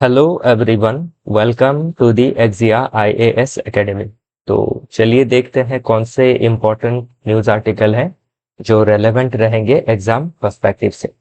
Hello everyone, welcome to the एक्जिया IAS academy. तो चलिए देखते हैं कौन से इम्पोर्टेंट न्यूज़ आर्टिकल हैं जो रेलेवेंट रहेंगे एग्जाम पर्सपेक्टिव से।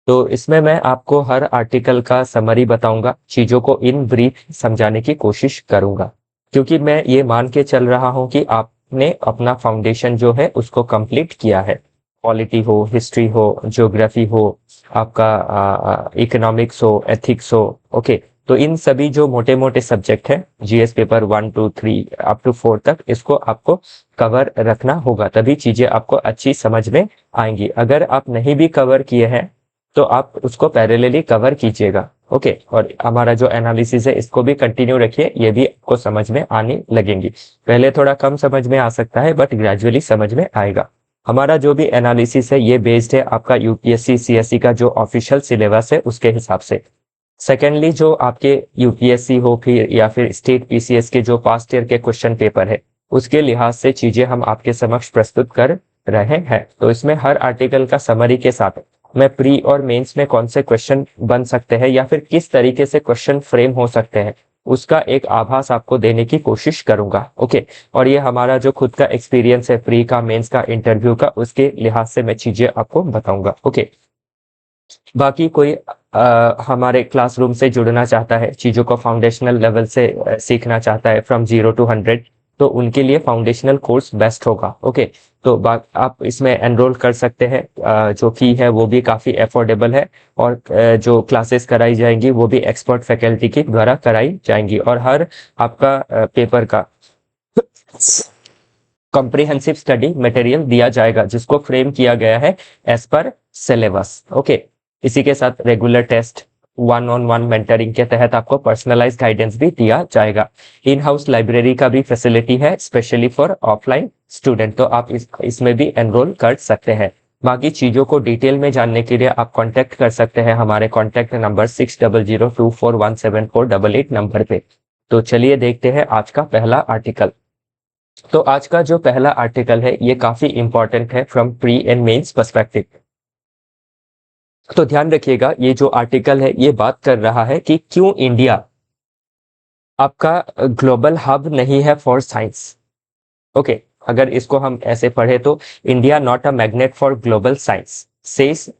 तो इसमें मैं आपको हर आर्टिकल का समरी बताऊंगा, चीज़ों को इन ब्रीफ समझाने की कोशिश करूंगा, क्योंकि मैं ये मान के चल रहा हूं कि आपने अपना फाउंडेशन जो है उसको कंप्लीट किया है। पॉलिटी हो, हिस्ट्री हो, ज्योग्राफी हो, आपका इकोनॉमिक्स हो, एथिक्स हो। ओके, तो इन सभी जो मोटे मोटे सब्जेक्ट हैं, जीएस पेपर 1 2 3 अप टू 4 तक, इसको आपको कवर रखना होगा, तभी चीजें आपको अच्छी समझ में आएंगी। अगर आप नहीं भी कवर किए हैं तो आप उसको पैरेलली कवर कीजिएगा। ओके, और हमारा जो एनालिसिस है इसको भी कंटिन्यू रखिए, ये भी आपको समझ में आने लगेंगी। पहले थोड़ा कम समझ में आ सकता है, बट ग्रेजुअली समझ में आएगा। हमारा जो भी एनालिसिस है ये बेस्ड है आपका यूपीएससी सीएससी का जो ऑफिशियल सिलेबस है उसके हिसाब से। सेकेंडली, जो आपके यूपीएससी हो फिर या फिर स्टेट पीसीएस के जो पास्ट ईयर के क्वेश्चन पेपर है उसके लिहाज से चीजें हम आपके समक्ष प्रस्तुत कर रहे हैं। तो इसमें हर आर्टिकल का समरी के साथ मैं प्री और मेंस में कौन से क्वेश्चन बन सकते हैं या फिर किस तरीके से क्वेश्चन फ्रेम हो सकते हैं उसका एक आभास आपको देने की कोशिश करूंगा। ओके, और ये हमारा जो खुद का एक्सपीरियंस है प्री का, मेंस का, इंटरव्यू का, उसके लिहाज से मैं चीजें आपको बताऊंगा। ओके, बाकी कोई हमारे क्लासरूम से जुड़ना चाहता है, चीज़ों को फाउंडेशनल लेवल से सीखना चाहता है फ्रॉम 0 to 100, तो उनके लिए फाउंडेशनल कोर्स बेस्ट होगा। ओके, तो आप इसमें एनरोल कर सकते हैं। जो फी है वो भी काफ़ी अफोर्डेबल है, और जो क्लासेस कराई जाएंगी वो भी एक्सपर्ट फैकल्टी के द्वारा कराई जाएंगी, और हर आपका पेपर का कॉम्प्रिहेंसिव स्टडी मटेरियल दिया जाएगा जिसको फ्रेम किया गया है एज पर सिलेबस। ओके, इसी के साथ regular test, one on one mentoring के तहत आपको पर्सनलाइज गाइडेंस भी दिया जाएगा। इन हाउस लाइब्रेरी का भी फैसिलिटी है स्पेशली फॉर ऑफलाइन स्टूडेंट, तो आप इसमें भी एनरोल कर सकते हैं। बाकी चीजों को डिटेल में जानने के लिए आप कांटेक्ट कर सकते हैं हमारे कांटेक्ट नंबर 6002417488 नंबर पे। तो चलिए देखते हैं आज का पहला आर्टिकल। तो आज का जो पहला आर्टिकल है ये काफी इंपॉर्टेंट है from pre and mains perspective. तो ध्यान रखिएगा, ये जो आर्टिकल है ये बात कर रहा है कि क्यों इंडिया आपका ग्लोबल हब नहीं है फॉर साइंस। ओके, अगर इसको हम ऐसे पढ़े तो India not a magnet for global science, says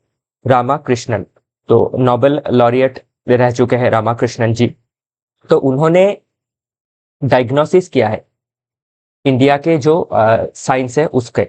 Ramakrishnan. तो नोबेल लॉरिएट रह चुके हैं रामाकृष्णन जी। तो उन्होंने डायग्नोसिस किया है इंडिया के जो साइंस है उसमें,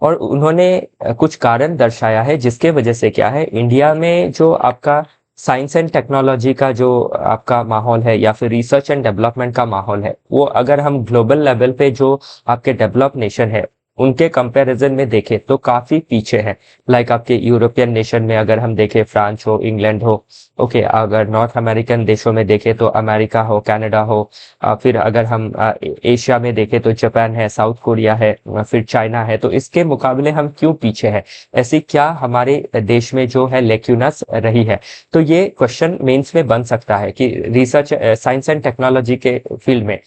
और उन्होंने कुछ कारण दर्शाया है जिसके वजह से क्या है, इंडिया में जो आपका साइंस एंड टेक्नोलॉजी का जो आपका माहौल है या फिर रिसर्च एंड डेवलपमेंट का माहौल है, वो अगर हम ग्लोबल लेवल पे जो आपके डेवलप नेशन है उनके कंपैरिजन में देखें तो काफी पीछे है। लाइक आपके यूरोपियन नेशन में अगर हम देखें, फ्रांस हो, इंग्लैंड हो। ओके, अगर नॉर्थ अमेरिकन देशों में देखें तो अमेरिका हो, कनाडा हो। फिर अगर हम एशिया में देखें तो जापान है, साउथ कोरिया है, फिर चाइना है। तो इसके मुकाबले हम क्यों पीछे हैं, ऐसी क्या हमारे देश में जो है लेक्यूनस रही है। तो ये क्वेश्चन मेंस में बन सकता है कि रिसर्च साइंस एंड टेक्नोलॉजी के फील्ड में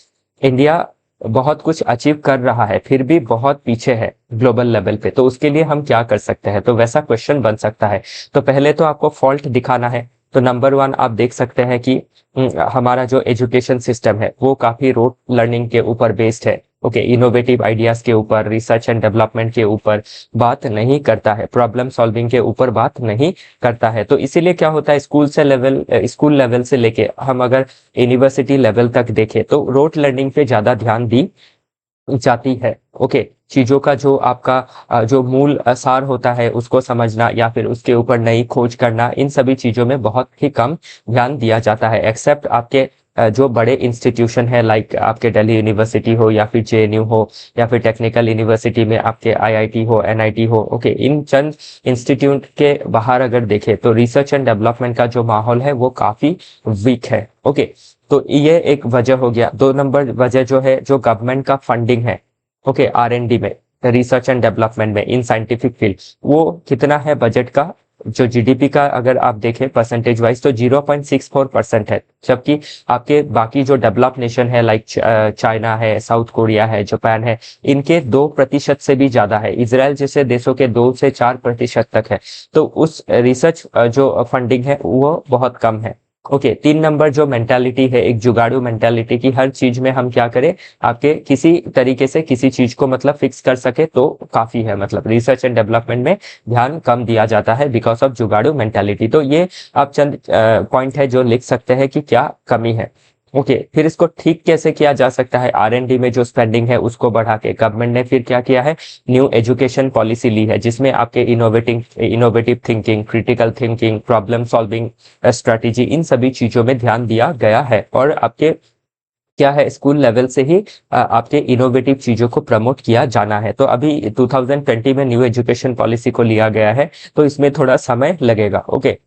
इंडिया बहुत कुछ अचीव कर रहा है फिर भी बहुत पीछे है ग्लोबल लेवल पे, तो उसके लिए हम क्या कर सकते हैं, तो वैसा क्वेश्चन बन सकता है। तो पहले तो आपको फॉल्ट दिखाना है। तो नंबर 1 आप देख सकते हैं कि हमारा जो एजुकेशन सिस्टम है वो काफी रोट लर्निंग के ऊपर बेस्ड है। ओके, इनोवेटिव आइडियाज के ऊपर, रिसर्च एंड डेवलपमेंट के ऊपर बात नहीं करता है, प्रॉब्लम सॉल्विंग के ऊपर बात नहीं करता है। तो इसीलिए क्या होता है, स्कूल लेवल से लेके हम अगर यूनिवर्सिटी लेवल तक देखें तो रोट लर्निंग पे ज्यादा ध्यान दी जाती है। ओके, चीजों का जो आपका जो मूल सार होता है उसको समझना या फिर उसके ऊपर नई खोज करना, इन सभी चीजों में बहुत ही कम ध्यान दिया जाता है। एक्सेप्ट आपके जो बड़े इंस्टीट्यूशन है, लाइक आपके दिल्ली यूनिवर्सिटी हो या फिर जेएनयू हो या फिर टेक्निकल यूनिवर्सिटी में आपके आईआईटी हो, एनआईटी हो। ओके, इन चंद इंस्टीट्यूट के बाहर अगर देखें तो रिसर्च एंड डेवलपमेंट का जो माहौल है वो काफी वीक है। ओके, तो ये एक वजह हो गया। 2 नंबर वजह जो है, जो गवर्नमेंट का फंडिंग है, ओके, आरएनडी में, रिसर्च एंड डेवलपमेंट में, इन साइंटिफिक फील्ड, वो कितना है बजट का जो जीडीपी का अगर आप देखें परसेंटेज वाइज तो 0.64% है, जबकि आपके बाकी जो डेवलप नेशन है लाइक चाइना है, साउथ कोरिया है, जापान है, इनके 2% से भी ज्यादा है। इजराइल जैसे देशों के 2 से 4% तक है। तो उस रिसर्च जो फंडिंग है वो बहुत कम है। ओके, 3 नंबर जो मेंटालिटी है, एक जुगाड़ू मेंटालिटी की हर चीज में हम क्या करें, आपके किसी तरीके से किसी चीज को मतलब फिक्स कर सके तो काफी है। मतलब रिसर्च एंड डेवलपमेंट में ध्यान कम दिया जाता है बिकॉज ऑफ जुगाड़ू मेंटालिटी। तो ये आप चंद पॉइंट है जो लिख सकते हैं कि क्या कमी है। ओके, फिर इसको ठीक कैसे किया जा सकता है, आर&डी में जो स्पेंडिंग है उसको बढ़ा के गवर्नमेंट ने फिर क्या किया है, न्यू एजुकेशन पॉलिसी ली है जिसमें आपके innovative thinking, critical thinking, problem solving strategy, इन सभी चीजों में ध्यान दिया गया है। और आपके क्या है, स्कूल लेवल से ही आपके इनोवेटिव चीजों को प्रमोट किया जाना है। तो अभी 2020 में न्यू एजुकेशन पॉलिसी को लिया गया है, तो इसमें थोड़ा समय लगेगा। ओके,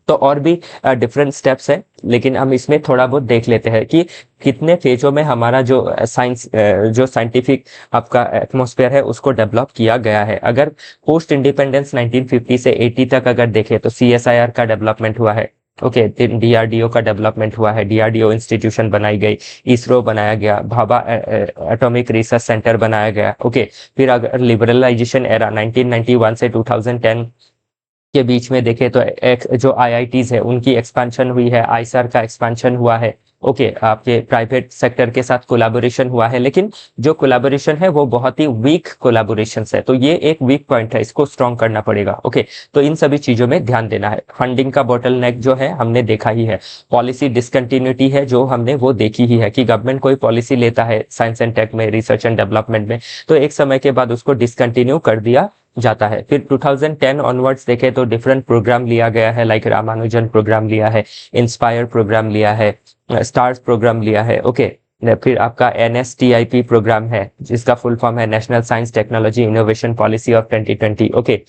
तो और भी डिफरेंट स्टेप्स है, लेकिन हम इसमें थोड़ा बहुत देख लेते हैं कि कितने फेजों में हमारा जो साइंस जो साइंटिफिक आपका एटमॉस्फेयर है उसको डेवलप किया गया है। अगर पोस्ट इंडिपेंडेंस 1950 से 80 तक अगर देखें तो CSIR का डेवलपमेंट हुआ है। ओके, DRDO का डेवलपमेंट हुआ है, DRDO इंस्टीट्यूशन बनाई गई, इसरो बनाया गया, भाभा एटॉमिक रिसर्च सेंटर बनाया गया। ओके, फिर अगर लिबरलाइजेशन एरा 1991 से 2010 के बीच में देखें तो जो IITs है उनकी एक्सपेंशन हुई है, आईसर का एक्सपेंशन हुआ है। ओके, आपके प्राइवेट सेक्टर के साथ कोलैबोरेशन हुआ है, लेकिन जो कोलैबोरेशन है वो बहुत ही वीक कोलैबोरेशन है। तो ये एक वीक पॉइंट है, इसको स्ट्रॉन्ग करना पड़ेगा। ओके, तो इन सभी चीजों में ध्यान देना है। फंडिंग का बोटलनेक जो है हमने देखा ही है, पॉलिसी डिसकंटिन्यूटी है जो हमने वो देखी ही है कि गवर्नमेंट कोई पॉलिसी लेता है साइंस एंड टेक में, रिसर्च एंड डेवलपमेंट में, तो एक समय के बाद उसको डिसकंटिन्यू कर दिया जाता है। फिर 2010 ऑनवर्ड्स देखे तो डिफरेंट प्रोग्राम लिया गया है, लाइक रामानुजन प्रोग्राम लिया है, इंस्पायर प्रोग्राम लिया है, स्टार्स प्रोग्राम लिया है। ओके, फिर आपका NSTIP प्रोग्राम है जिसका फुल फॉर्म है national science technology innovation policy of 2020। Okay,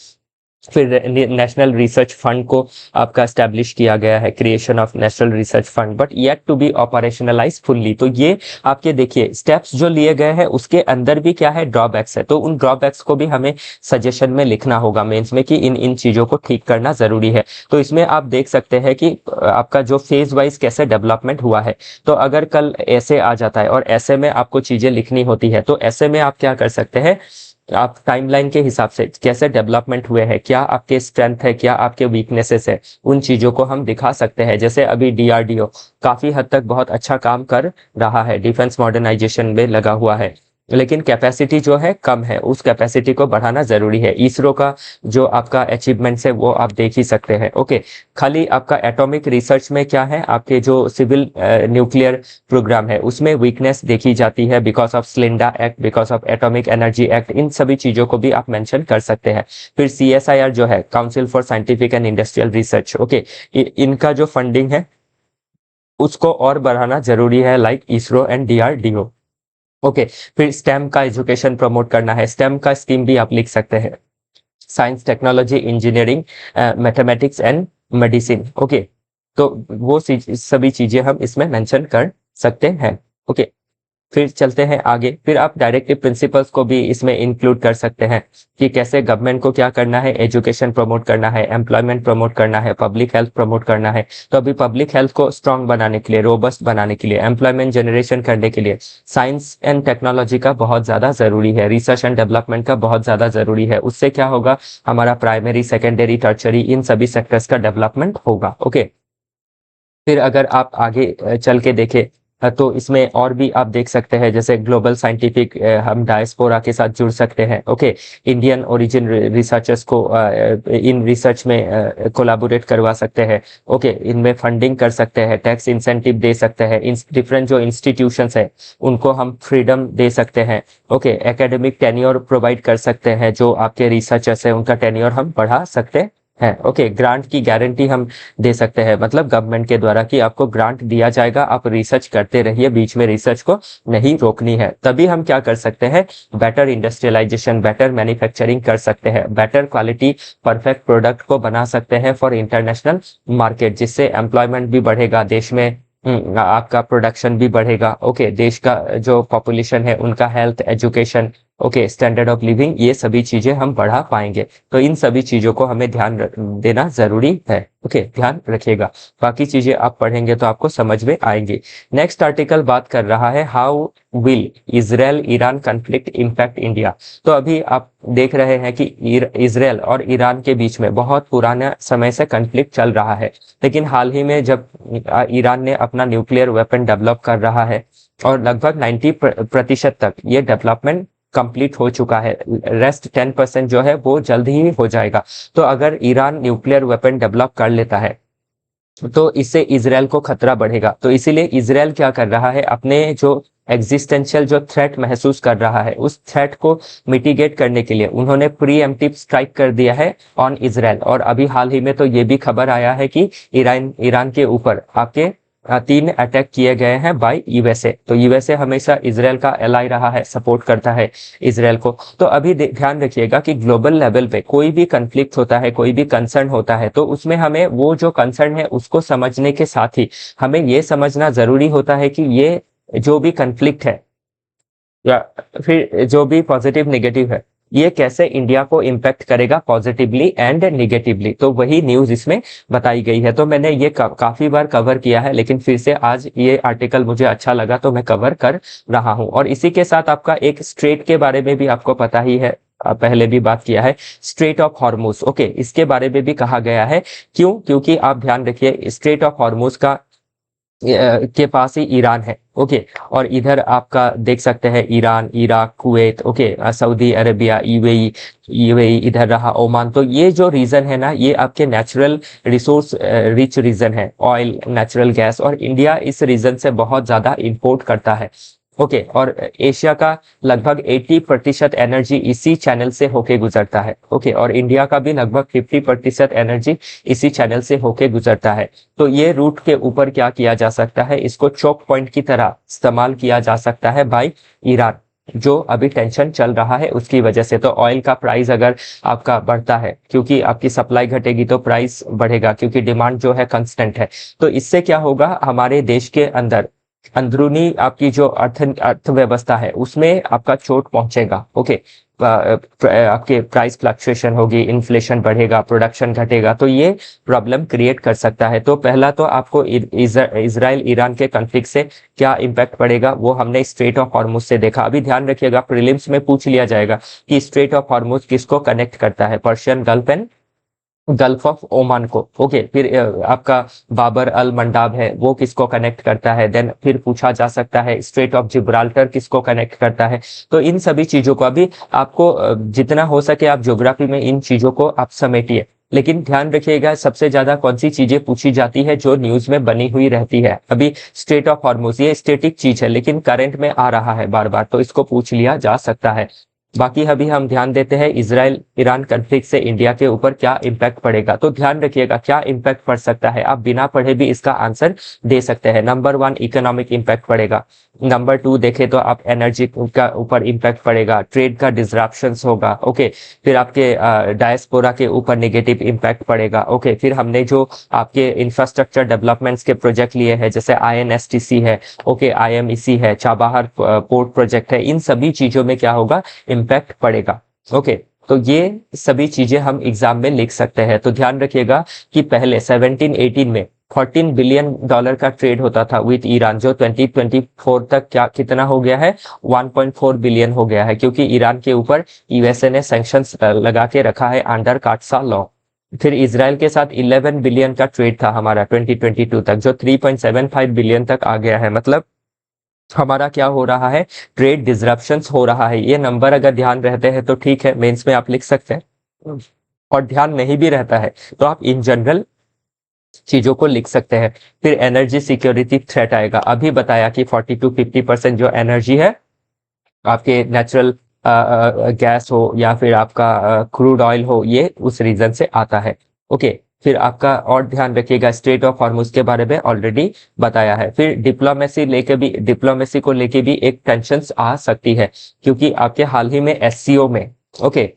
फिर नेशनल रिसर्च फंड को आपका एस्टेब्लिश किया गया है, creation of national research fund, but yet to be operationalize fully. तो ये आपके देखिए स्टेप्स जो लिए गए हैं उसके अंदर भी क्या है, ड्रॉबैक्स है। तो उन ड्रॉबैक्स को भी हमें सजेशन में लिखना होगा मेंस में कि इन इन चीजों को ठीक करना जरूरी है। तो इसमें आप देख सकते हैं कि आपका जो फेज वाइज कैसे डेवलपमेंट हुआ है। तो अगर कल ऐसे आ जाता है और ऐसे में आपको चीजें लिखनी होती है, तो ऐसे में आप क्या कर सकते हैं, आप टाइमलाइन के हिसाब से कैसे डेवलपमेंट हुए हैं, क्या आपके स्ट्रेंथ है, क्या आपके वीकनेसेस है, उन चीजों को हम दिखा सकते हैं। जैसे अभी DRDO काफी हद तक बहुत अच्छा काम कर रहा है, डिफेंस मॉडर्नाइजेशन में लगा हुआ है, लेकिन कैपेसिटी जो है कम है, उस कैपेसिटी को बढ़ाना जरूरी है। इसरो का जो आपका अचीवमेंट्स है वो आप देख ही सकते हैं। ओके, खाली आपका एटॉमिक रिसर्च में क्या है, आपके जो सिविल न्यूक्लियर प्रोग्राम है उसमें वीकनेस देखी जाती है बिकॉज ऑफ स्लिंडा act, because of atomic energy act, इन सभी चीजों को भी आप मेंशन कर सकते हैं। फिर CSIR जो है, council for scientific and industrial research, okay, इनका जो फंडिंग है उसको और बढ़ाना जरूरी है, like ISRO and DRDO। Okay, फिर स्टेम का एजुकेशन प्रमोट करना है, स्टेम का स्कीम भी आप लिख सकते हैं, science technology engineering mathematics and medicine. Okay, तो वो सभी चीजें हम इसमें मेंशन कर सकते हैं। ओके, फिर चलते हैं आगे। फिर आप डायरेक्टिव प्रिंसिपल्स को भी इसमें इंक्लूड कर सकते हैं कि कैसे गवर्नमेंट को क्या करना है, एजुकेशन प्रमोट करना है, एम्प्लॉयमेंट प्रमोट करना है, पब्लिक हेल्थ प्रमोट करना है। तो अभी पब्लिक हेल्थ को स्ट्रांग बनाने के लिए, रोबस्ट बनाने के लिए, एम्प्लॉयमेंट जनरेशन करने के लिए साइंस एंड टेक्नोलॉजी का बहुत ज्यादा जरूरी है, रिसर्च एंड डेवलपमेंट का बहुत ज्यादा जरूरी है। उससे क्या होगा, हमारा प्राइमरी, सेकेंडरी, टर्चरी, इन सभी सेक्टर्स का डेवलपमेंट होगा। ओके, फिर अगर आप आगे चल के देखें तो इसमें और भी आप देख सकते हैं, जैसे ग्लोबल साइंटिफिक हम डायस्पोरा के साथ जुड़ सकते हैं। ओके, इंडियन ओरिजिन रिसर्चर्स को इन रिसर्च में कोलैबोरेट करवा सकते हैं। ओके, इनमें फंडिंग कर सकते हैं, टैक्स इंसेंटिव दे सकते हैं, इन डिफरेंट जो इंस्टीट्यूशंस है उनको हम फ्रीडम दे सकते हैं। ओके, एकेडमिक टेन्योर प्रोवाइड कर सकते हैं, जो आपके रिसर्चर्स है उनका टेन्योर हम बढ़ा सकते है। ओके, ग्रांट की गारंटी हम दे सकते हैं, मतलब गवर्नमेंट के द्वारा कि आपको ग्रांट दिया जाएगा, आप रिसर्च करते रहिए, बीच में रिसर्च को नहीं रोकनी है। तभी हम क्या कर सकते हैं, बेटर इंडस्ट्रियलाइजेशन, बेटर मैन्युफैक्चरिंग कर सकते हैं, बेटर क्वालिटी परफेक्ट प्रोडक्ट को बना सकते हैं फॉर इंटरनेशनल मार्केट, जिससे एम्प्लॉयमेंट भी बढ़ेगा देश में, आपका प्रोडक्शन भी बढ़ेगा। ओके, देश का जो पॉपुलेशन है उनका health, education, okay, standard of living, ये सभी चीजें हम बढ़ा पाएंगे। तो इन सभी चीजों को हमें ध्यान देना जरूरी है। ओके, ध्यान रखिएगा, बाकी चीजें आप पढ़ेंगे तो आपको समझ में आएंगी। नेक्स्ट आर्टिकल बात कर रहा है how will Israel Iran conflict impact India. तो अभी आप देख रहे हैं कि इजराइल और ईरान के बीच में बहुत पुराना समय से कॉन्फ्लिक्ट चल रहा है, लेकिन हाल ही में जब ईरान ने अपना न्यूक्लियर वेपन डेवलप कर रहा है और लगभग 90% तक ये डेवलपमेंट कंप्लीट हो चुका है, रेस्ट 10% जो है वो जल्द ही हो जाएगा। तो अगर ईरान न्यूक्लियर वेपन डेवलप कर लेता है तो इससे इजराइल को खतरा बढ़ेगा। तो इसीलिए इजराइल क्या कर रहा है, अपने जो एग्जिस्टेंशियल जो थ्रेट महसूस कर रहा है उस थ्रेट को मिटिगेट करने के लिए उन्होंने प्रीएम्प्टिव स्ट्राइक कर दिया है ऑन इजराइल। और अभी हाल ही में तो ये भी खबर आया है कि ईरान के ऊपर आपके 3 अटैक किए गए हैं बाय यूएसए। तो यूएसए हमेशा इजराइल का एलाई रहा है, सपोर्ट करता है इजराइल को। तो अभी ध्यान रखिएगा कि ग्लोबल लेवल पे कोई भी कंफ्लिक्ट होता है, कोई भी कंसर्न होता है, तो उसमें हमें वो जो कंसर्न है उसको समझने के साथ ही हमें ये समझना जरूरी होता है कि ये जो भी कंफ्लिक्ट है या फिर जो भी पॉजिटिव नेगेटिव है, ये कैसे इंडिया को इम्पैक्ट करेगा पॉजिटिवली एंड नेगेटिवली। तो वही न्यूज इसमें बताई गई है। तो मैंने ये काफी बार कवर किया है, लेकिन फिर से आज ये आर्टिकल मुझे अच्छा लगा तो मैं कवर कर रहा हूं। और इसी के साथ आपका एक स्ट्रेट के बारे में भी आपको पता ही है, पहले भी बात किया है, स्ट्रेट ऑफ हॉर्मुज। ओके, इसके बारे में भी कहा गया है। क्यों? क्योंकि आप ध्यान रखिए, स्ट्रेट ऑफ हॉर्मुज का के पास ही ईरान है। ओके, और इधर आपका देख सकते हैं Iran, Iraq, Kuwait, okay, Saudi Arabia, UAE इधर रहा, ओमान। तो ये जो रीजन है ना, ये आपके नेचुरल रिसोर्स रिच रीजन है, ऑयल, नेचुरल गैस, और इंडिया इस रीजन से बहुत ज्यादा इंपोर्ट करता है। ओके, और एशिया का लगभग 80% एनर्जी इसी चैनल से होके गुजरता है। ओके, और इंडिया का भी लगभग 50% एनर्जी इसी चैनल से होके गुजरता है। तो ये रूट के ऊपर क्या किया जा सकता है, इसको चोक पॉइंट की तरह इस्तेमाल किया जा सकता है बाय ईरान, जो अभी टेंशन चल रहा है उसकी वजह से। तो ऑयल का प्राइस अगर आपका बढ़ता है, क्योंकि आपकी सप्लाई घटेगी तो प्राइस बढ़ेगा, क्योंकि डिमांड जो है कांस्टेंट है। तो इससे क्या होगा, हमारे देश के अंदर अंदरूनी आपकी जो अर्थव्यवस्था है उसमें आपका चोट पहुंचेगा। ओके, आपके प्राइस फ्लक्चुएशन होगी, इन्फ्लेशन बढ़ेगा, प्रोडक्शन घटेगा, तो ये प्रॉब्लम क्रिएट कर सकता है। तो पहला तो आपको इजराइल ईरान के कॉन्फ्लिक्ट से क्या इम्पैक्ट पड़ेगा वो हमने स्ट्रेट ऑफ हॉर्मुज से देखा। अभी ध्यान रखिएगा, प्रीलिम्स में पूछ लिया जाएगा कि स्ट्रेट ऑफ हॉर्मुज किसको कनेक्ट करता है, Persian gulf and gulf of Oman को। ओके, फिर आपका बाबर अल मंडाब है वो किसको कनेक्ट करता है। देन फिर पूछा जा सकता है स्ट्रेट ऑफ जिब्राल्टर किसको कनेक्ट करता है। तो इन सभी चीजों को अभी आपको जितना हो सके आप ज्योग्राफी में इन चीजों को आप समेटिए। लेकिन ध्यान रखिएगा, सबसे ज्यादा कौन सी चीजें पूछी जाती है जो न्यूज में बनी हुई रहती है। अभी स्ट्रेट ऑफ हॉर्मुज ये स्टेटिक चीज है, लेकिन करंट में आ रहा है बार बार, तो इसको पूछ लिया जा सकता है। बाकी अभी हम ध्यान देते हैं इजराइल ईरान कॉन्फ्लिक्ट से इंडिया के ऊपर क्या इम्पैक्ट पड़ेगा। तो ध्यान रखिएगा क्या इम्पैक्ट पड़ सकता है, आप बिना पढ़े भी इसका आंसर दे सकते हैं। नंबर 1 इकोनॉमिक इम्पैक्ट पड़ेगा। नंबर 2 देखें तो आप एनर्जी का ऊपर इम्पैक्ट पड़ेगा, ट्रेड का डिस्ट्रप्शंस होगा। ओके, फिर आपके डायस्पोरा के ऊपर नेगेटिव इम्पैक्ट पड़ेगा। ओके, फिर हमने जो आपके इंफ्रास्ट्रक्चर डेवलपमेंट्स के प्रोजेक्ट लिए हैं, जैसे INSTC है, ओके, IMEC है, चाबहार पोर्ट प्रोजेक्ट है, इन सभी चीजों में क्या होगा, इम्पैक्ट पड़ेगा। ओके, तो ये सभी चीजें हम एग्जाम में लिख सकते हैं। तो ध्यान रखिएगा कि पहले 17-18 में $14 बिलियन का ट्रेड होता था विद ईरान, जो 2024 तक क्या कितना हो गया है, 1.4 बिलियन हो गया है, क्योंकि ईरान के ऊपर यूएसए ने सैंक्शंस लगा के रखा है अंडर काटसा लॉ। फिर इसराइल के साथ 11 बिलियन का ट्रेड था हमारा 2022 तक, जो 3.75 बिलियन तक आ गया है। मतलब हमारा क्या हो रहा है, ट्रेड डिसरप्शंस हो रहा है। ये नंबर अगर ध्यान रहते हैं तो ठीक है, मेंस में आप लिख सकते हैं, और ध्यान नहीं भी रहता है तो आप इन जनरल चीजों को लिख सकते हैं। फिर एनर्जी सिक्योरिटी थ्रेट आएगा। अभी बताया कि 40-50% जो एनर्जी है आपके नेचुरल गैस हो या फिर आपका क्रूड ऑयल हो, ये उस रीजन से आता है। ओके, फिर आपका और ध्यान रखिएगा स्ट्रेट ऑफ हॉर्मुज के बारे में ऑलरेडी बताया है। फिर डिप्लोमेसी को लेके भी एक टेंशन आ सकती है, क्योंकि आपके हाल ही में SCO में ओके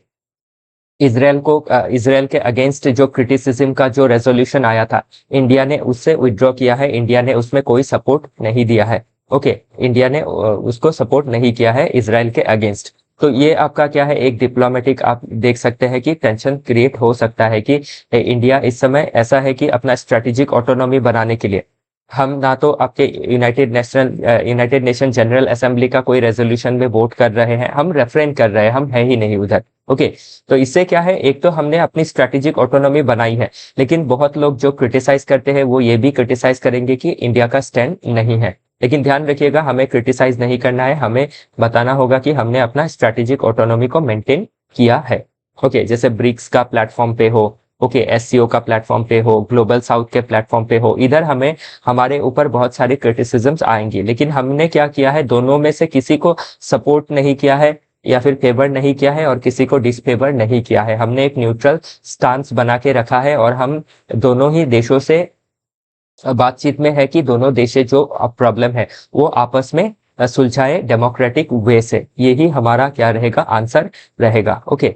इजराइल के अगेंस्ट जो क्रिटिसिज्म का जो रेजोल्यूशन आया था, इंडिया ने उससे विड्रॉ किया है। इंडिया ने उसमें कोई सपोर्ट नहीं दिया है। ओके, इंडिया ने उसको सपोर्ट नहीं किया है इजराइल के अगेंस्ट। तो ये आपका क्या है, एक डिप्लोमेटिक आप देख सकते हैं कि टेंशन क्रिएट हो सकता है कि इंडिया इस समय ऐसा है कि अपना स्ट्रेटेजिक ऑटोनॉमी बनाने के लिए हम ना तो आपके यूनाइटेड नेशन जनरल असेंबली का कोई रेजोल्यूशन में वोट कर रहे हैं, हम रेफरेंड कर रहे हैं, हम है ही नहीं उधर। ओके, तो इससे क्या है, एक तो हमने अपनी स्ट्रेटेजिक ऑटोनॉमी बनाई है, लेकिन बहुत लोग जो क्रिटिसाइज करते हैं वो ये भी क्रिटिसाइज करेंगे कि इंडिया का स्टैंड नहीं है। लेकिन ध्यान रखिएगा, हमें क्रिटिसाइज नहीं करना है, हमें बताना होगा कि हमने अपना स्ट्रेटेजिक ऑटोनॉमी को मेंटेन किया है। ओके, जैसे ब्रिक्स का प्लेटफॉर्म पे हो, ओके, एससीओ का प्लेटफॉर्म पे हो, ग्लोबल साउथ के प्लेटफॉर्म पे हो, इधर हमें हमारे ऊपर बहुत सारे क्रिटिसिज्म्स आएंगे, लेकिन हमने क्या किया है, दोनों में से किसी को सपोर्ट नहीं किया है या फिर फेवर नहीं किया है और किसी को डिसफेवर नहीं किया है। हमने एक न्यूट्रल स्टांस बना के रखा है और हम दोनों ही देशों से बातचीत में है कि दोनों देश जो प्रॉब्लम है वो आपस में सुलझाए डेमोक्रेटिक वे से। यही हमारा क्या रहेगा, आंसर रहेगा। ओके,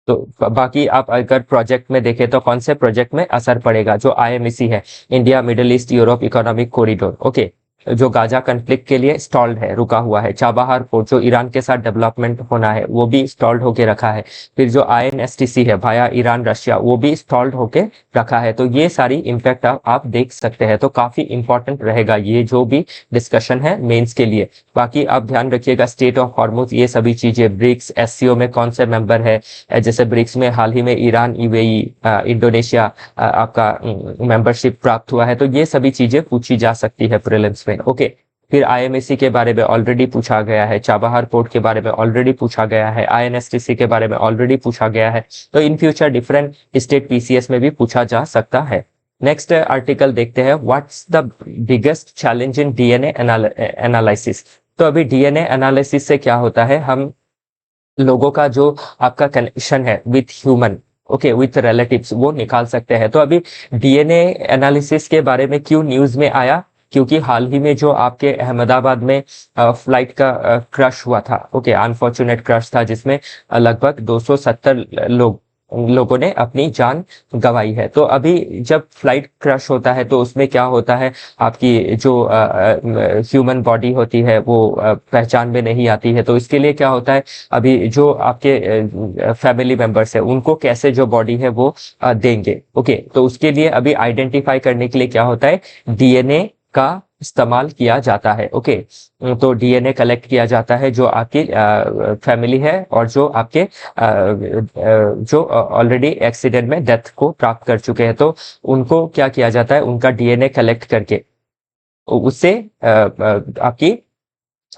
तो बाकी आप अगर प्रोजेक्ट में देखें तो कौन से प्रोजेक्ट में असर पड़ेगा, जो आईएमईसी है, India middle east Europe economic corridor, okay, जो गाजा कन्फ्लिक्ट के लिए स्टॉल्ड है, रुका हुआ है। चाबहार पोर्ट जो ईरान के साथ डेवलपमेंट होना है वो भी स्टॉल्ड होके रखा है। फिर जो आईएनएसटीसी है भाया ईरान रशिया, वो भी स्टॉल्ड होके रखा है। तो ये सारी इम्पैक्ट आप देख सकते हैं। तो काफी इंपॉर्टेंट रहेगा ये जो भी डिस्कशन है मेंस के लिए। बाकी आप ध्यान रखिएगा स्टेट ऑफ हॉर्मुज, ये सभी चीजें, ब्रिक्स, एससीओ में कौन से मेंबर है, जैसे ब्रिक्स में हाल ही में ईरान, यूएई, इंडोनेशिया आपका मेंबरशिप प्राप्त हुआ है। तो ये सभी चीजें पूछी जा सकती है प्रीलिम्स में। ओके, फिर आईएमएसी के बारे में ऑलरेडी पूछा गया है, चाबहार पोर्ट के बारे में ऑलरेडी पूछा गया है, आईएनएसटीसी के बारे में ऑलरेडी पूछा गया है। तो in future different state PCS में भी पूछा जा सकता है। नेक्स्ट आर्टिकल देखते हैं, what's the biggest challenge in DNA analysis. तो अभी डीएनए एनालिसिस से क्या होता है, हम लोगों का जो आपका कनेक्शन है with human, okay, with relatives, वो निकाल सकते हैं। तो अभी डीएनए एनालिसिस के बारे में क्यों न्यूज में आया, क्योंकि हाल ही में जो आपके अहमदाबाद में फ्लाइट का क्रश हुआ था, ओके, अनफॉर्चुनेट क्रश था जिसमें लगभग 270 लोगों ने अपनी जान गंवाई है। तो अभी जब फ्लाइट क्रश होता है तो उसमें क्या होता है, आपकी जो ह्यूमन बॉडी होती है वो पहचान में नहीं आती है। तो इसके लिए क्या होता है, अभी जो आपके फैमिली मेंबर्स है उनको कैसे जो बॉडी है वो देंगे। ओके, तो उसके लिए अभी आइडेंटिफाई करने के लिए क्या होता है, डीएनए का इस्तेमाल किया जाता है। ओके, तो डीएनए कलेक्ट किया जाता है जो आपकी फैमिली है और जो आपके जो ऑलरेडी एक्सीडेंट में डेथ को प्राप्त कर चुके हैं, तो उनको क्या किया जाता है, उनका डीएनए कलेक्ट करके उससे आपकी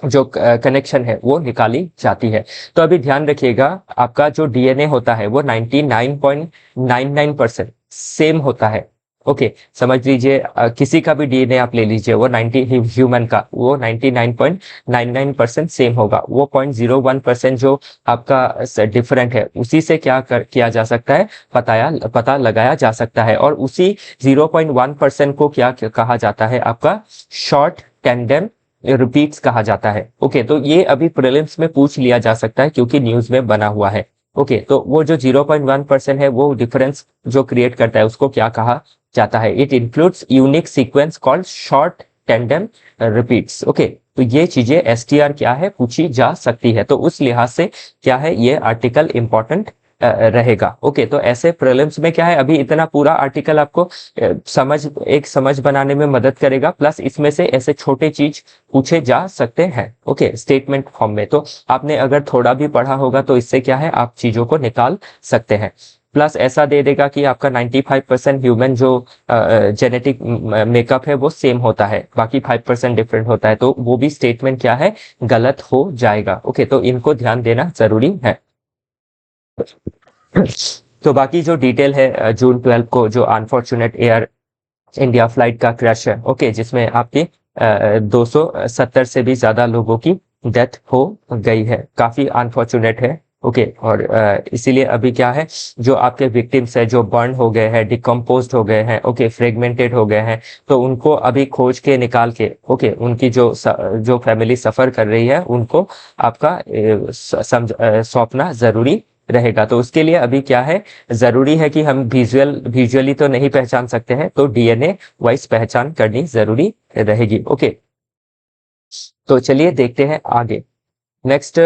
जो कनेक्शन है वो निकाली जाती है। तो अभी ध्यान रखिएगा, आपका जो डीएनए होता है वो 99.99% सेम होता है। ओके, समझ लीजिए किसी का भी डीएनए आप ले लीजिए, वो 90 ह्यूमन का वो 99.99% सेम होगा। वो 0.01% जो आपका डिफरेंट है उसी से क्या किया जा सकता है, पता लगाया जा सकता है। और उसी 0.1% को क्या कहा जाता है, आपका शॉर्ट टेंडेम रिपीट्स कहा जाता है। ओके, तो ये अभी प्रीलिम्स में पूछ लिया जा सकता है क्योंकि न्यूज में बना हुआ है। ओके, तो वो जो 0.1% है वो डिफरेंस जो क्रिएट करता है उसको क्या कहा जाता है, it includes unique sequence called short tandem repeats. Okay, तो ये चीजें एसटीआर क्या है पूछी जा सकती है। तो उस लिहाज से क्या है, ये आर्टिकल इंपॉर्टेंट रहेगा। ओके, तो ऐसे प्रीलिम्स में क्या है, अभी इतना पूरा आर्टिकल आपको समझ बनाने में मदद करेगा, प्लस इसमें से ऐसे छोटे चीज पूछे जा सकते हैं। ओके, स्टेटमेंट फॉर्म में तो आपने अगर थोड़ा भी पढ़ा होगा तो इससे क्या है, आप चीजों को निकाल सकते हैं। प्लस ऐसा दे देगा कि आपका 95% ह्यूमन जो जेनेटिक मेकअप है वो सेम होता है, बाकी 5% डिफरेंट होता है। तो वो भी स्टेटमेंट क्या है, गलत हो जाएगा। ओके, तो इनको ध्यान देना जरूरी है। तो बाकी जो डिटेल है, जून 12 को जो अनफॉर्चुनेट एयर इंडिया फ्लाइट का क्रैश है, ओके, जिसमें आपकी 270 से भी ज्यादा लोगों की डेथ हो गई है, काफी अनफॉर्चुनेट है। ओके, और इसीलिए अभी क्या है, जो आपके विक्टिम्स है जो बर्न हो गए हैं, डिकम्पोज हो गए हैं, ओके, फ्रेगमेंटेड हो गए हैं, तो उनको अभी खोज के निकाल के, ओके, उनकी जो फैमिली सफर कर रही है उनको आपका सौंपना जरूरी रहेगा। तो उसके लिए अभी क्या है, जरूरी है कि हम विजुअली तो नहीं पहचान सकते हैं, तो डीएनए वाइज पहचान करनी जरूरी रहेगी। ओके, तो चलिए देखते हैं आगे। Next,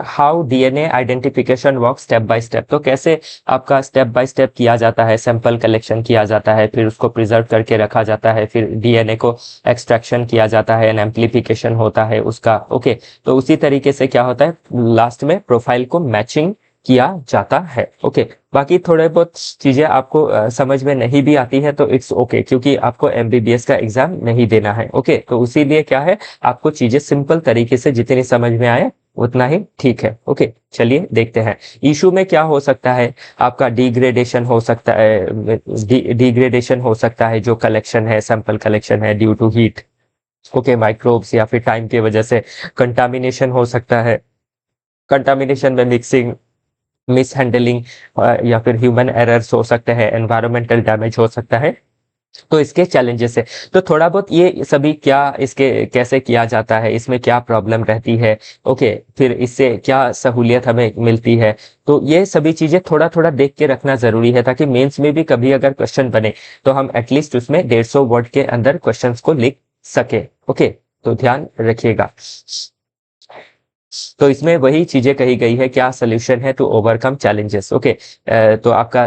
how DNA identification work step by step. तो कैसे आपका स्टेप बाय स्टेप किया जाता है, सैंपल कलेक्शन किया जाता है, फिर उसको प्रिजर्व करके रखा जाता है, फिर डीएनए को एक्सट्रैक्शन किया जाता है एंड एम्प्लीफिकेशन होता है उसका। ओके, तो उसी तरीके से क्या होता है, लास्ट में प्रोफाइल को मैचिंग किया जाता है। ओके, बाकी थोड़े बहुत चीजें आपको समझ में नहीं भी आती है तो इट्स ओके, क्योंकि आपको एमबीबीएस का एग्जाम नहीं देना है। ओके, तो इसीलिए क्या है, आपको चीजें सिंपल तरीके से जितनी समझ में आए उतना ही ठीक है। ओके, चलिए देखते हैं इशू में क्या हो सकता है। आपका डिग्रेडेशन हो सकता है, डिग्रेडेशन हो सकता है, जो कलेक्शन है, सैंपल कलेक्शन है due to heat. Okay, microbes या फिर टाइम की वजह से कंटामिनेशन हो सकता है। कंटामिनेशन में मिक्सिंग, मिस हैंडलिंग या फिर ह्यूमन एरर्स हो सकते हैं, एनवायरमेंटल डैमेज हो सकता है। तो इसके चैलेंजेस है, तो थोड़ा बहुत ये सभी क्या, इसके कैसे किया जाता है, इसमें क्या प्रॉब्लम रहती है। ओके, फिर इससे क्या सहूलियत हमें मिलती है, तो ये सभी चीजें थोड़ा थोड़ा देख के रखना जरूरी है, ताकि मेंस में भी कभी अगर क्वेश्चन बने तो हम एटलीस्ट उसमें 150 वर्ड के अंदर क्वेश्चंस को लिख सके। ओके, तो ध्यान रखिएगा। तो इसमें वही चीजें कही गई है, क्या सोल्यूशन है टू ओवरकम चैलेंजेस। ओके, तो आपका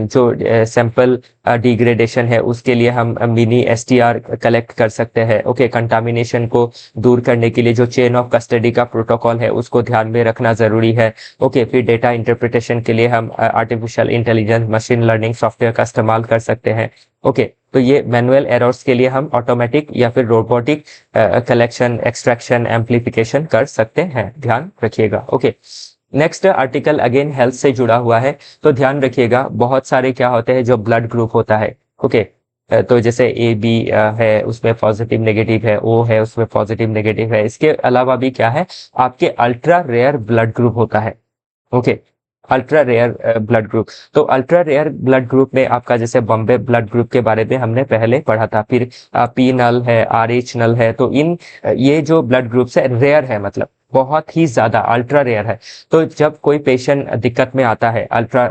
जो सैंपल डिग्रेडेशन है उसके लिए हम मिनी एसटीआर कलेक्ट कर सकते हैं। ओके, कंटामिनेशन को दूर करने के लिए जो चेन ऑफ कस्टडी का प्रोटोकॉल है उसको ध्यान में रखना जरूरी है। ओके, फिर डेटा इंटरप्रिटेशन के लिए हम artificial intelligence, machine learning software का इस्तेमाल कर सकते हैं। ओके, तो ये मैनुअल एरर्स के लिए हम ऑटोमेटिक या फिर रोबोटिक कलेक्शन, एक्सट्रैक्शन, एम्प्लीफिकेशन कर सकते हैं, ध्यान रखिएगा। Okay, next article again health से जुड़ा हुआ है, तो ध्यान रखिएगा बहुत सारे क्या होते हैं जो ब्लड ग्रुप होता है। ओके, तो जैसे ए बी है उसमें पॉजिटिव नेगेटिव है, ओ है उसमें पॉजिटिव नेगेटिव है। इसके अलावा भी क्या है, आपके अल्ट्रा रेयर ब्लड ग्रुप होता है। Okay, ultra rare blood group, तो अल्ट्रा रेयर ब्लड ग्रुप में आपका जैसे बॉम्बे ब्लड ग्रुप के बारे में हमने पहले पढ़ा था, फिर पी नल है, आर एच नल है। तो इन ये जो ब्लड ग्रुप्स है रेयर है, मतलब बहुत ही ज्यादा अल्ट्रा रेयर है। तो जब कोई पेशेंट दिक्कत में आता है अल्ट्रा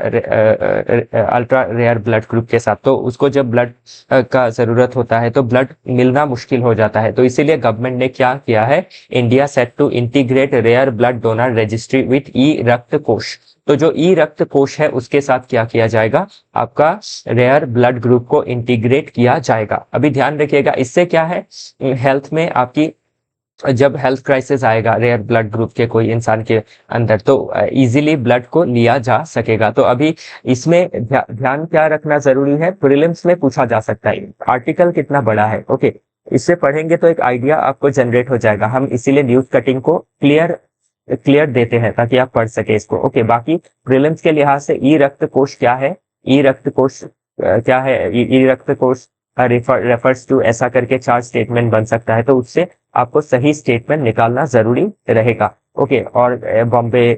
रेयर ब्लड ग्रुप के साथ, तो उसको जब ब्लड का जरूरत होता है तो ब्लड मिलना मुश्किल हो जाता है। तो इसीलिए गवर्नमेंट ने क्या किया है, India set to integrate rare blood donor registry with e Rakt Kosh. तो जो ई रक्त कोष है उसके साथ क्या किया जाएगा, आपका रेयर ब्लड ग्रुप को इंटीग्रेट किया जाएगा। अभी ध्यान रखिएगा, इससे क्या है, हेल्थ में आपकी जब हेल्थ क्राइसिस आएगा रेयर ब्लड ग्रुप के कोई इंसान के अंदर, तो इजीली ब्लड को लिया जा सकेगा। तो अभी इसमें ध्यान क्या रखना जरूरी है, प्रीलिम्स में पूछा जा सकता है, आर्टिकल कितना बड़ा है। ओके, इससे पढ़ेंगे तो एक आइडिया आपको जनरेट हो जाएगा। हम इसीलिए न्यूज कटिंग को क्लियर क्लियर देते हैं ताकि आप पढ़ सके इसको। ओके, बाकी प्रीलिम्स के लिहाज से ई रक्त कोष क्या है, ई रक्त कोष क्या है, ई रक्त कोष रेफर्स टू, ऐसा करके 4 स्टेटमेंट बन सकता है, तो उससे आपको सही स्टेटमेंट निकालना जरूरी रहेगा। ओके, और बॉम्बे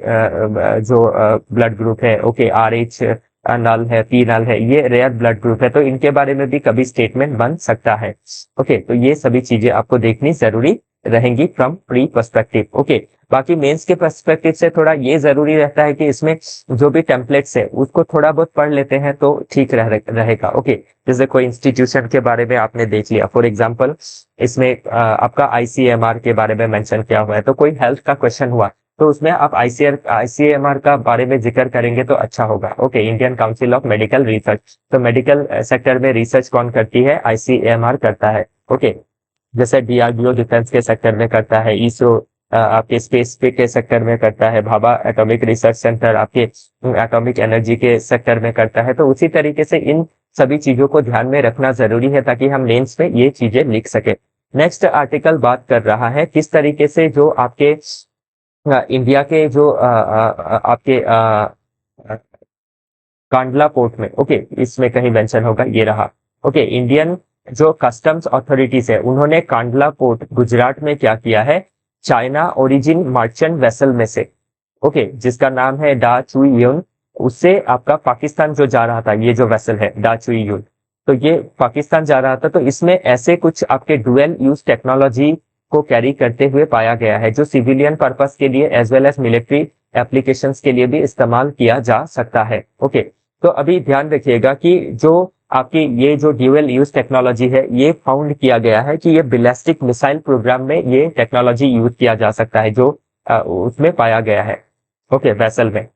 जो ब्लड ग्रुप है, ओके, आर एच नल है, पी नल है, ये रेयर ब्लड ग्रुप है, तो इनके बारे में भी कभी स्टेटमेंट बन सकता है। ओके, तो ये सभी चीजें आपको देखनी जरूरी रहेंगी फ्रॉम प्री पर्सपेक्टिव। ओके, बाकी मेंस के पर्सपेक्टिव से थोड़ा ये जरूरी रहता है कि इसमें जो भी टेम्पलेट्स है उसको थोड़ा बहुत पढ़ लेते हैं तो ठीक रहेगा। ओके, जैसे कोई इंस्टीट्यूशन के बारे में आपने देख लिया, फॉर एग्जांपल इसमें आपका आईसीएमआर के बारे में मेंशन किया हुआ है, तो कोई हेल्थ का क्वेश्चन हुआ तो उसमें आप आईसीएमआर का बारे में जिक्र करेंगे तो अच्छा होगा। Okay, Indian council of medical research, तो मेडिकल सेक्टर में रिसर्च कौन करती है, आईसीएमआर करता है। ओके, जैसे डीआरडीओ डिफेंस के सेक्टर में करता है, इसरो आपके स्पेस के सेक्टर में करता है, भाभा एटॉमिक रिसर्च सेंटर आपके एटॉमिक एनर्जी के सेक्टर में करता है। तो उसी तरीके से इन सभी चीजों को ध्यान में रखना जरूरी है ताकि हम मेंस में ये चीजें लिख सके। नेक्स्ट आर्टिकल बात कर रहा है किस तरीके से जो आपके इंडिया के जो आपके कांडला पोर्ट में, ओके, इसमें कहीं मेंशन होगा, ये रहा। ओके, इंडियन जो कस्टम्स अथॉरिटीज है उन्होंने कांडला पोर्ट गुजरात में क्या किया है, चाइना ओरिजिन मर्चेंट वेसल में से, ओके, जिसका नाम है डा चुई यून, उससे आपका पाकिस्तान जो जा रहा था, ये जो वेसल है डा चुई यून, तो ये पाकिस्तान जा रहा था। तो इसमें ऐसे कुछ आपके डुअल यूज टेक्नोलॉजी को कैरी करते हुए पाया गया है जो सिविलियन पर्पस के लिए as well as military applications के लिए भी इस्तेमाल किया जा सकता है। ओके, तो अभी ध्यान रखिएगा कि जो आपकी ये जो ड्यूअल यूज टेक्नोलॉजी है ये फाउंड किया गया है कि ये बैलिस्टिक मिसाइल प्रोग्राम में ये टेक्नोलॉजी यूज किया जा सकता है, जो उसमें पाया गया है, ओके, वेसल में।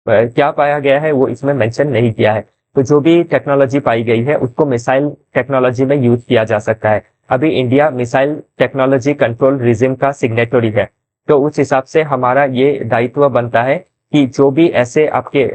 क्या पाया गया है वो इसमें मेंशन नहीं किया है। तो जो भी टेक्नोलॉजी पाई गई है उसको मिसाइल टेक्नोलॉजी में यूज किया जा सकता है। अभी India missile technology control regime का सिग्नेटरी है, तो उस हिसाब से हमारा ये दायित्व बनता है कि जो भी ऐसे आपके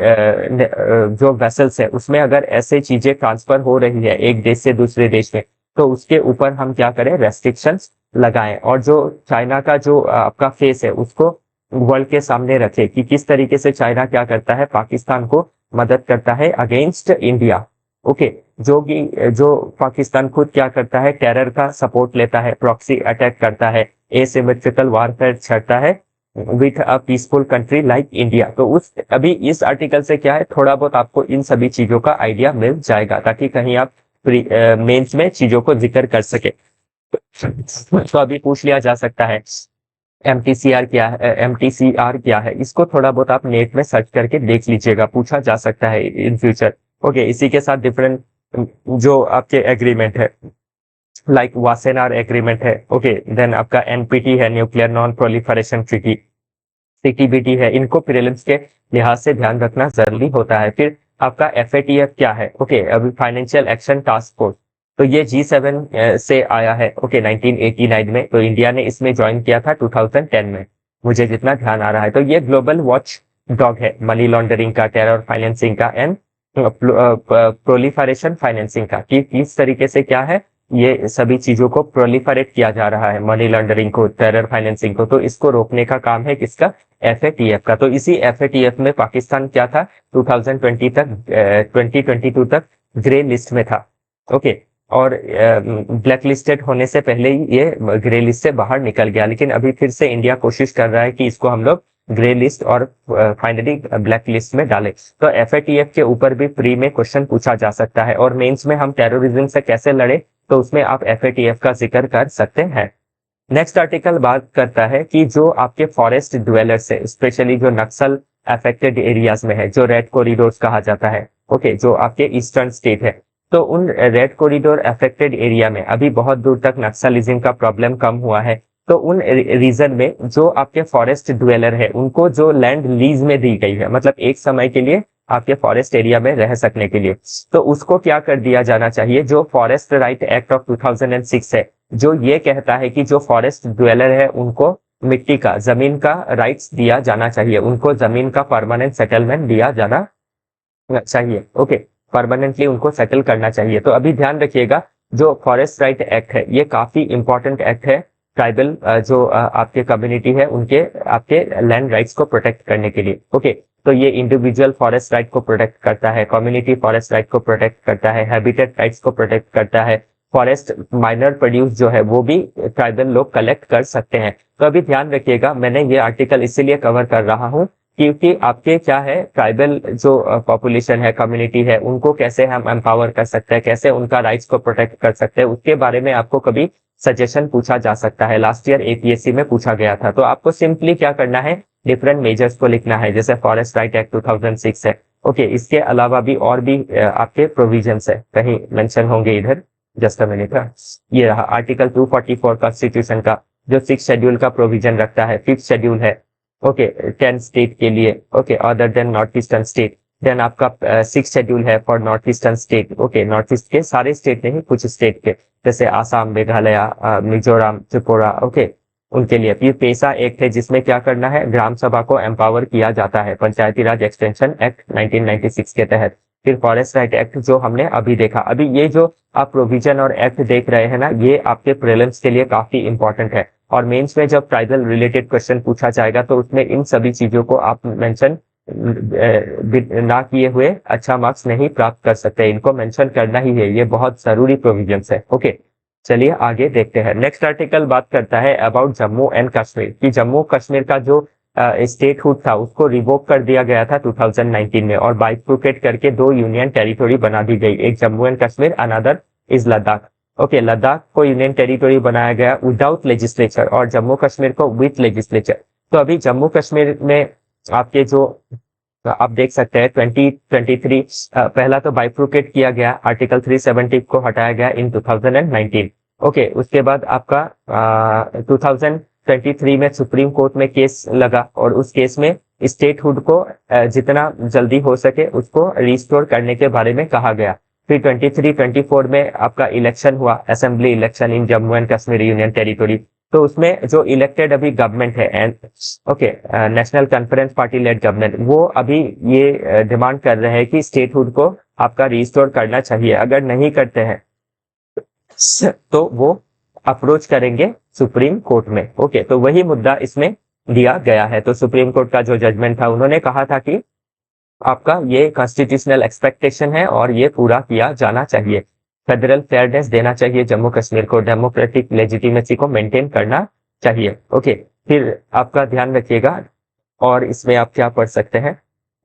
जो वेसल्स है उसमें अगर ऐसे चीजें ट्रांसफर हो रही है एक देश से दूसरे देश में, तो उसके ऊपर हम क्या करें, रेस्ट्रिक्शंस लगाएं। और जो चाइना का जो आपका फेस है उसको वर्ल्ड के सामने रखे कि किस तरीके से चाइना क्या करता है, पाकिस्तान को मदद करता है अगेंस्ट इंडिया। ओके, जो पाकिस्तान खुद क्या करता है, टेरर का सपोर्ट लेता है, प्रॉक्सी अटैक करता है, एसिमेट्रिकल वारफेयर छड़ता है with a peaceful country like India. तो उस अभी इस आर्टिकल से क्या है, थोड़ा बहुत आपको इन सभी चीजों का आइडिया मिल जाएगा ताकि कहीं आप मेंस में चीजों को जिक्र कर सके। तो अभी पूछ लिया जा सकता है एमटीसीआर क्या है, एमटीसीआर क्या है, इसको थोड़ा बहुत आप नेट में सर्च करके देख लीजिएगा, पूछा जा सकता है इन फ्यूचर। ओके, इसी के साथ डिफरेंट जो आपके एग्रीमेंट है लाइक वासेनार एग्रीमेंट है, ओके, देन आपका एनपीटी है, nuclear non proliferation treaty, CTBT है, इनको प्रीलिम्स के लिहाज से ध्यान रखना जरूरी होता है। फिर आपका एफएटीएफ क्या है, ओके, अभी फाइनेंशियल एक्शन टास्क फोर्स, तो ये G7 से आया है, ओके, 1989 में। तो इंडिया ने इसमें ज्वाइन किया था 2010 में, मुझे जितना ध्यान आ रहा है। तो ये ग्लोबल वॉच डॉग है मनी लॉन्ड्रिंग का, टेरर फाइनेंसिंग का एंड प्रोलिफरेशन फाइनेंसिंग का, कि किस तरीके से क्या है ये सभी चीजों को प्रोलिफरेट किया जा रहा है, मनी लॉन्ड्रिंग को, टेरर फाइनेंसिंग को। तो इसको रोकने का काम है किसका, एफएटीएफ का। तो इसी एफएटीएफ में पाकिस्तान क्या था 2020 तक 2022 तक ग्रे लिस्ट में था, ओके, और ब्लैक लिस्टेड होने से पहले ही ये ग्रे लिस्ट से बाहर निकल गया। लेकिन अभी फिर से इंडिया कोशिश कर रहा है कि इसको हम लोग ग्रे लिस्ट और फाइनली ब्लैक लिस्ट में डालें। तो एफएटीएफ के ऊपर भी प्री में क्वेश्चन पूछा जा सकता है, और मेंस में हम टेररिज्म से कैसे लड़े, तो उसमें आप एफएटीएफ का जिक्र कर सकते हैं। नेक्स्ट आर्टिकल बात करता है कि जो आपके फॉरेस्ट ड्वेलर्स है, स्पेशली जो नक्सल अफेक्टेड एरियाज में है, जो रेड कॉरिडोर्स कहा जाता है, ओके, जो आपके ईस्टर्न स्टेट है, तो उन रेड कॉरिडोर अफेक्टेड एरिया में अभी बहुत दूर तक नक्सलिज्म का प्रॉब्लम कम हुआ है। तो उन रीजन में जो आपके फॉरेस्ट ड्वेलर है उनको जो लैंड लीज में दी गई है, मतलब एक समय के लिए आपके फॉरेस्ट एरिया में रह सकने के लिए, तो उसको क्या कर दिया जाना चाहिए। जो फॉरेस्ट राइट एक्ट ऑफ 2006 है, जो ये कहता है कि जो फॉरेस्ट ड्वेलर है उनको मिट्टी का, जमीन का राइट्स दिया जाना चाहिए, उनको जमीन का परमानेंट सेटलमेंट दिया जाना चाहिए, ओके, परमानेंटली उनको सेटल करना चाहिए। तो अभी ध्यान रखिएगा, जो फॉरेस्ट राइट एक्ट है ये काफी इंपॉर्टेंट एक्ट है ट्राइबल जो आपके कम्युनिटी है उनके आपके लैंड राइट्स को प्रोटेक्ट करने के लिए, ओके। तो ये इंडिविजुअल फॉरेस्ट राइट को प्रोटेक्ट करता है, कम्युनिटी फॉरेस्ट राइट को प्रोटेक्ट करता है, हैबिटेट राइट्स को प्रोटेक्ट करता है, फॉरेस्ट माइनर प्रोड्यूस जो है वो भी ट्राइबल लोग कलेक्ट कर सकते हैं। तो अभी ध्यान रखिएगा, मैंने ये आर्टिकल इसीलिए कवर कर रहा हूँ क्योंकि आपके क्या है, ट्राइबल जो पॉपुलेशन है, कम्युनिटी है, उनको कैसे हम एम्पावर कर सकते हैं, कैसे उनका राइट्स को प्रोटेक्ट कर सकते हैं, उसके बारे में आपको कभी सजेशन पूछा जा सकता है। लास्ट ईयर एपीएससी में पूछा गया था। तो आपको सिंपली क्या करना है, डिफरेंट मेजर्स को लिखना है, जैसे फॉरेस्ट राइट एक्ट 2006 है, ओके। इसके अलावा भी और भी आपके प्रोविजंस है, कहीं मेंशन होंगे इधर, जस्ट अ मिनट। ये रहा आर्टिकल 244 कॉन्स्टिट्यूशन का, जो 6 शेड्यूल का प्रोविजन रखता है। 5th शेड्यूल है, ओके, 10 स्टेट के लिए, okay, other than north eastern state. Then आपका 6 शेड्यूल है for north eastern state, okay, north east के सारे स्टेट नहीं, कुछ स्टेट के, जैसे आसाम, मेघालय, मिजोरम, त्रिपुरा, ओके, उनके लिए। फिर पेसा एक्ट है जिसमें क्या करना है, ग्राम सभा को एम्पावर किया जाता है, पंचायती राज एक्सटेंशन एक्ट 1996 के तहत। फिर फॉरेस्ट राइट एक्ट जो हमने अभी देखा। अभी ये जो आप प्रोविजन और एक्ट देख रहे हैं ना, ये आपके प्रीलिम्स के लिए काफी इंपॉर्टेंट है, और मेंस में जब ट्राइबल रिलेटेड क्वेश्चन पूछा जाएगा तो उसमें इन सभी चीजों को आप मेंशन ना किए हुए अच्छा मार्क्स नहीं प्राप्त कर सकते, इनको मेंशन करना ही है, ये बहुत जरूरी प्रोविजंस है, ओके। चलिए आगे देखते हैं। नेक्स्ट आर्टिकल बात करता है अबाउट जम्मू एंड कश्मीर, कि जम्मू कश्मीर का जो स्टेटहुड था उसको रिवोक कर दिया गया था 2019 में, और बाइफ्रुकेट करके 2 यूनियन टेरिटोरी बना दी गई, एक Jammu and Kashmir, another is Ladakh, okay. Ladakh को यूनियन टेरिटोरी बनाया गया विदाउट लेजिस्लेचर, और जम्मू कश्मीर को विथ लेजिस्लेचर। तो अभी जम्मू कश्मीर में आपके जो आप देख सकते हैं 2023 पहला तो बाइफ्रुकेट किया गया, आर्टिकल 370 को हटाया गया इन 2019, ओके। उसके बाद आपका 23 में सुप्रीम कोर्ट में केस लगा और उस केस में स्टेटहुड को जितना जल्दी हो सके उसको रिस्टोर करने के बारे में कहा गया। फिर 23-24 में आपका इलेक्शन हुआ, assembly election in Jammu and Kashmir union territory. तो उसमें जो इलेक्टेड अभी गवर्नमेंट है and national conference party lead government, वो अभी ये डिमांड कर रहे हैं कि स्टेटहुड को आपका रिस्टोर करना चाहिए। अगर नहीं करते हैं तो वो अप्रोच करेंगे सुप्रीम कोर्ट में। ओके, तो वही मुद्दा इसमें दिया गया है। तो सुप्रीम कोर्ट का जो जजमेंट था, उन्होंने कहा था कि आपका ये कॉन्स्टिट्यूशनल एक्सपेक्टेशन है और ये पूरा किया जाना चाहिए। फेडरल फेयरनेस देना चाहिए जम्मू कश्मीर को, डेमोक्रेटिक लेजिटिमेसी को मेंटेन करना चाहिए। ओके, फिर आपका ध्यान रखिएगा और इसमें आप क्या पढ़ सकते हैं।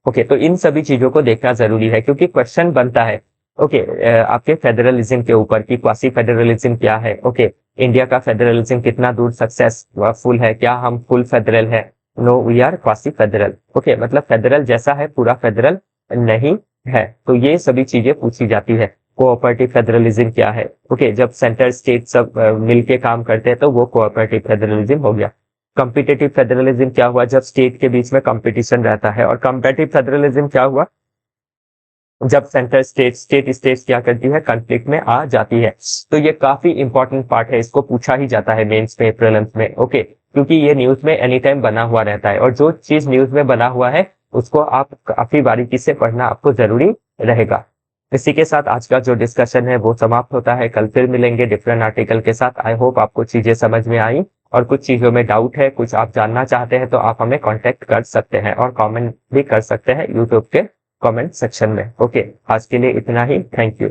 ओके, तो इन सभी चीजों को देखना जरूरी है क्योंकि क्वेश्चन बनता है आपके फेडरलिज्म के ऊपर कि क्वासी फेडरलिज्म क्या है। ओके, इंडिया का फेडरलिज्म कितना दूर सक्सेसफुल है, क्या हम फुल फेडरल है? No, we are quasi federal. Okay, मतलब फेडरल जैसा है, पूरा फेडरल नहीं है। तो ये सभी चीजें पूछी जाती है। कोऑपरेटिव फेडरलिज्म क्या है? ओके, जब सेंटर स्टेट सब मिलके काम करते हैं तो वो कोऑपरेटिव फेडरलिज्म हो गया। कॉम्पिटिटिव फेडरलिज्म क्या हुआ? जब स्टेट के बीच में कंपटीशन रहता है। और कॉम्पिटिटिव फेडरलिज्म क्या हुआ? जब सेंटर स्टेट क्या करती है? कॉन्फ्लिक्ट में आ जाती है। तो ये काफी इंपॉर्टेंट पार्ट है, इसको पूछा ही जाता है मेंस में, प्रीलिम्स में। ओके, क्योंकि ये न्यूज में एनी टाइम बना हुआ रहता है और जो चीज न्यूज में बना हुआ है उसको आप काफी बारीकी से पढ़ना आपको जरूरी रहेगा। इसी के साथ आज का जो डिस्कशन है वो समाप्त होता है। कल फिर मिलेंगे डिफरेंट आर्टिकल के साथ। आई होप आपको चीजें समझ में आई और कुछ चीजों में डाउट है, कुछ आप जानना चाहते हैं तो आप हमें कांटेक्ट कर सकते हैं और कमेंट भी कर सकते हैं यूट्यूब के कमेंट सेक्शन में। ओके, आज के लिए इतना ही। Thank you.